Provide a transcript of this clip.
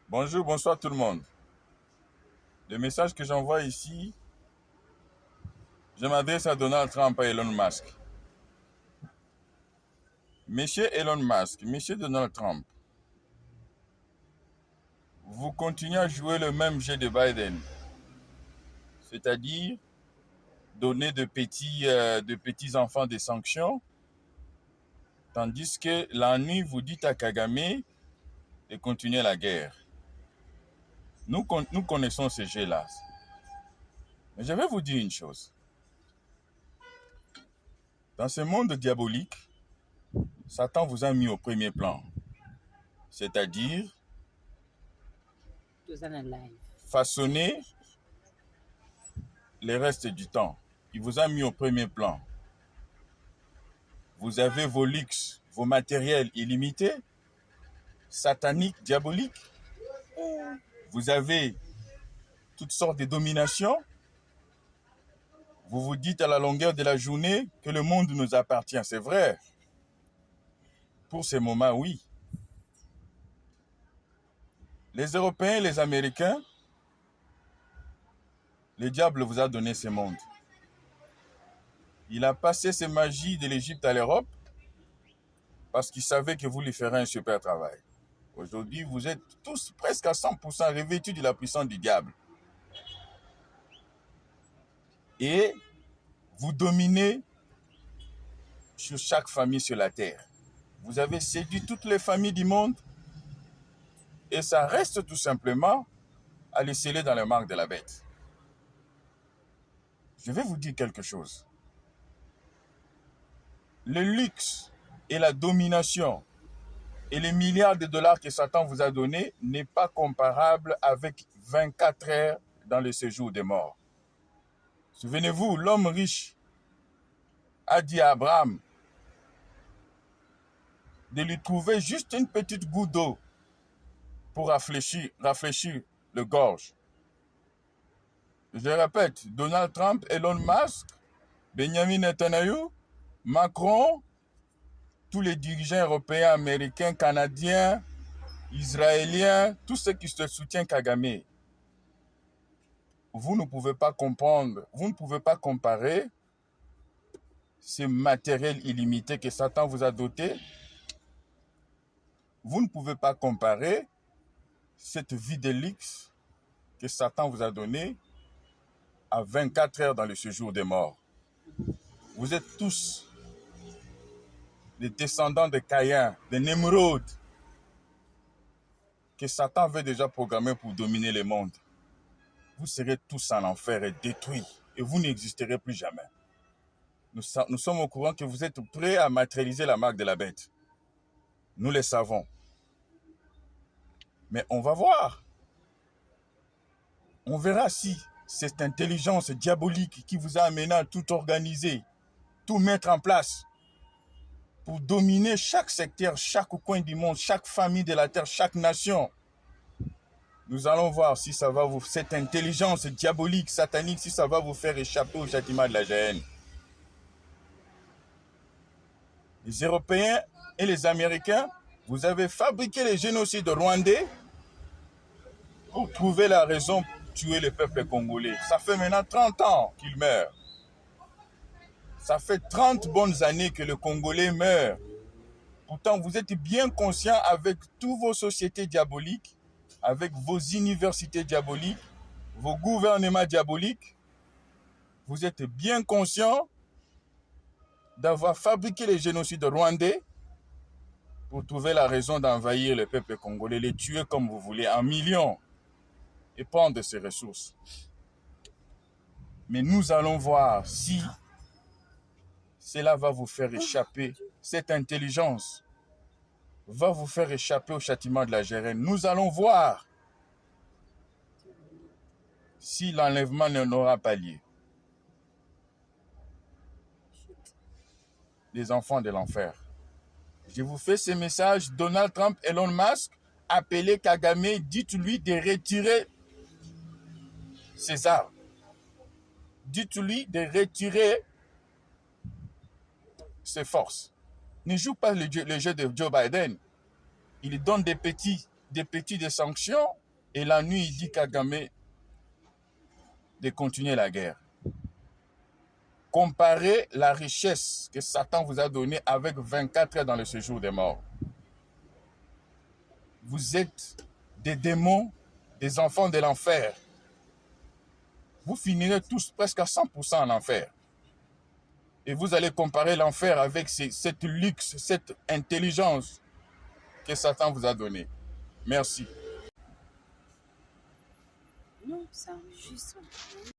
Bonjour, bonsoir tout le monde. Le message que j'envoie ici, je m'adresse à Donald Trump et Elon Musk. Monsieur Elon Musk, monsieur Donald Trump, vous continuez à jouer le même jeu de Biden, c'est-à-dire donner de petits enfants des sanctions, tandis que la nuit vous dites à Kagame de continuer la guerre. Nous connaissons ce jeu-là. Mais je vais vous dire une chose. Dans ce monde diabolique, Satan vous a mis au premier plan. C'est-à-dire façonner les restes du temps. Il vous a mis au premier plan. Vous avez vos luxes, vos matériels illimités, sataniques, diaboliques. Vous avez toutes sortes de dominations. Vous vous dites à la longueur de la journée que le monde nous appartient. C'est vrai. Pour ces moments, oui. Les Européens, les Américains, le diable vous a donné ce monde. Il a passé ses magies de l'Égypte à l'Europe parce qu'il savait que vous lui ferez un super travail. Aujourd'hui, vous êtes tous presque à 100% revêtus de la puissance du diable. Et vous dominez sur chaque famille sur la terre. Vous avez séduit toutes les familles du monde et ça reste tout simplement à les sceller dans les marques de la bête. Je vais vous dire quelque chose. Le luxe et la domination et les milliards de dollars que Satan vous a donnés n'est pas comparable avec 24 heures dans le séjour des morts. Souvenez-vous, l'homme riche a dit à Abraham de lui trouver juste une petite goutte d'eau pour rafraîchir le gorge. Je répète, Donald Trump, Elon Musk, Benjamin Netanyahu, Macron, tous les dirigeants européens, américains, canadiens, israéliens, tous ceux qui se soutiennent Kagame. Vous ne pouvez pas comprendre, vous ne pouvez pas comparer ce matériel illimité que Satan vous a doté. Vous ne pouvez pas comparer cette vie de luxe que Satan vous a donnée à 24 heures dans le séjour des morts. Vous êtes tous les descendants de Caïn, de Nemrod, que Satan veut déjà programmer pour dominer le monde. Vous serez tous en enfer et détruits, et vous n'existerez plus jamais. Nous sommes au courant que vous êtes prêts à matérialiser la marque de la bête. Nous le savons. Mais on va voir. On verra si cette intelligence diabolique qui vous a amené à tout organiser, tout mettre en place pour dominer chaque secteur, chaque coin du monde, chaque famille de la terre, chaque nation. Nous allons voir si ça va vous, cette intelligence diabolique, satanique, si ça va vous faire échapper au châtiment de la géhenne. Les Européens et les Américains, vous avez fabriqué les génocides rwandais pour trouver la raison pour tuer le peuple congolais. Ça fait maintenant 30 ans qu'il meurt. Ça fait 30 bonnes années que le Congolais meurt. Pourtant, vous êtes bien conscient avec toutes vos sociétés diaboliques, avec vos universités diaboliques, vos gouvernements diaboliques, vous êtes bien conscient d'avoir fabriqué les génocides rwandais pour trouver la raison d'envahir le peuple congolais, les tuer comme vous voulez, en millions, et prendre ses ressources. Mais nous allons voir si cela va vous faire échapper, cette intelligence va vous faire échapper au châtiment de la géhenne. Nous allons voir si l'enlèvement n'aura pas lieu. Les enfants de l'enfer. Je vous fais ce message, Donald Trump, Elon Musk, appelez Kagame, dites-lui de retirer ses armes. Dites-lui de retirer ses forces. Ne joue pas le jeu de Joe Biden. Il donne des petits des petits des sanctions, et la nuit, il dit Kagame de continuer la guerre. Comparez la richesse que Satan vous a donnée avec 24 heures dans le séjour des morts. Vous êtes des démons, des enfants de l'enfer. Vous finirez tous presque à 100% en enfer. Et vous allez comparer l'enfer avec cette luxe, cette intelligence que Satan vous a donnée. Merci. Non, ça enregistre.